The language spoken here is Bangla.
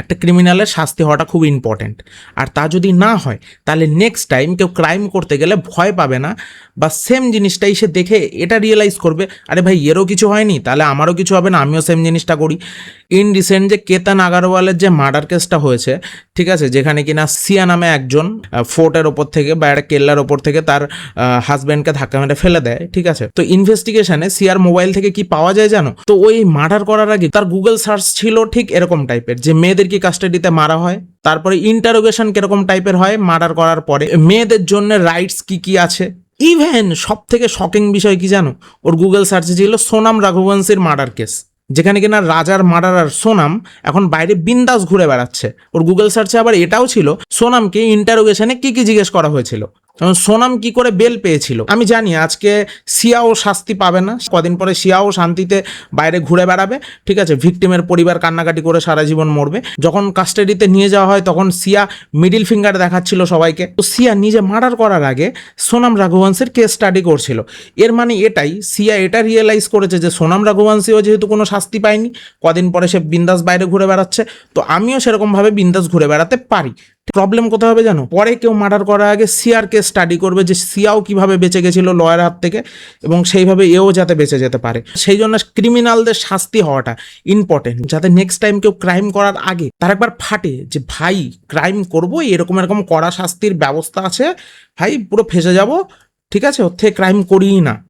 একটা ক্রিমিনালের শাস্তি হওয়াটা খুব ইম্পর্ট্যান্ট। আর তা যদি না হয় তাহলে নেক্সট টাইম কেউ ক্রাইম করতে গেলে ভয় পাবে না, বা সেম জিনিসটাই সে দেখে এটা রিয়েলাইজ করবে, আরে ভাই এরও কিছু হয়নি, তাহলে আমারও কিছু হবে না, আমিও সেম জিনিসটা করি। ইন রিসেন্ট যে কেতন আগারওয়ালের যে মার্ডার কেসটা হয়েছে, ঠিক আছে, যেখানে কিনা সিয়া নামে একজন ফোর্টের ওপর থেকে বা একটা কেল্লার ওপর থেকে তার হাজব্যান্ডকে ধাক্কা মেরে ফেলে দেয়, ঠিক আছে। তো ইনভেস্টিগেশনে সিয়ার মোবাইল থেকে কি পাওয়া যায় জানো? তো ওই মার্ডার করার আগে তার গুগল সার্চ ছিল ঠিক এরকম টাইপের, যে মেয়েদের কি কাস্টাডিতে মারা হয়, তারপরে ইন্টারোগেশন কিরকম টাইপের হয় মার্ডার করার পরে, মেয়েদের জন্য রাইটস কি কি আছে। ইভেন সব থেকে শকিং বিষয় কি জানো, ওর গুগল সার্চে ছিল সোনাম রঘুবংশীর মার্ডার কেস, যেখানে কিনা রাজার মার্ডারার সোনাম এখন বাইরে বিন্দাস ঘুরে বেড়াচ্ছে। ওর গুগল সার্চে আবার এটাও ছিল সোনামকে ইন্টারোগেশনে কি কি জিজ্ঞেস করা হয়েছিল, সোনাম কি করে বেল পেয়েছিল। আমি জানি আজকে সিয়াও শাস্তি পাবে না, কদিন পরে সিয়াও শান্তিতে বাইরে ঘুরে বেড়াবে, ঠিক আছে, ভিকটিমের পরিবার কান্নাকাটি করে সারা জীবন মরবে। যখন কাস্টাডিতে নিয়ে যাওয়া হয় তখন সিয়া মিডিল ফিঙ্গার দেখাচ্ছিল সবাইকে। তো সিয়া নিজে মার্ডার করার আগে সোনাম রঘুবংশীর কেস স্টাডি করছিল। এর মানে এটাই, সিয়া এটা রিয়েলাইজ করেছে যে সোনাম রঘুবংশীও যেহেতু কোনো শাস্তি পায়নি, কদিন পরে সে বিন্দাস বাইরে ঘুরে বেড়াচ্ছে, তো আমিও সেরকমভাবে বিন্দাস ঘুরে বেড়াতে পারি। প্রবলেম কোথায় হবে জানো, পরে কেউ মার্ডার করার আগে সিয়ার কেস স্টাডি করবে যে সিয়াও কিভাবে বেঁচে গেছিল লয়ের হাত থেকে, এবং সেইভাবে এও যাতে বেঁচে যেতে পারে। সেই জন্য ক্রিমিনালদের শাস্তি হওয়াটা ইম্পর্টেন্ট, যাতে নেক্সট টাইম কেউ ক্রাইম করার আগে তার একবার ফাটে যে ভাই ক্রাইম করবো, এরকম এরকম কড়া শাস্তির ব্যবস্থা আছে, ভাই পুরো ফেসে যাব, ঠিক আছে, ওর থেকে ক্রাইম করিই না।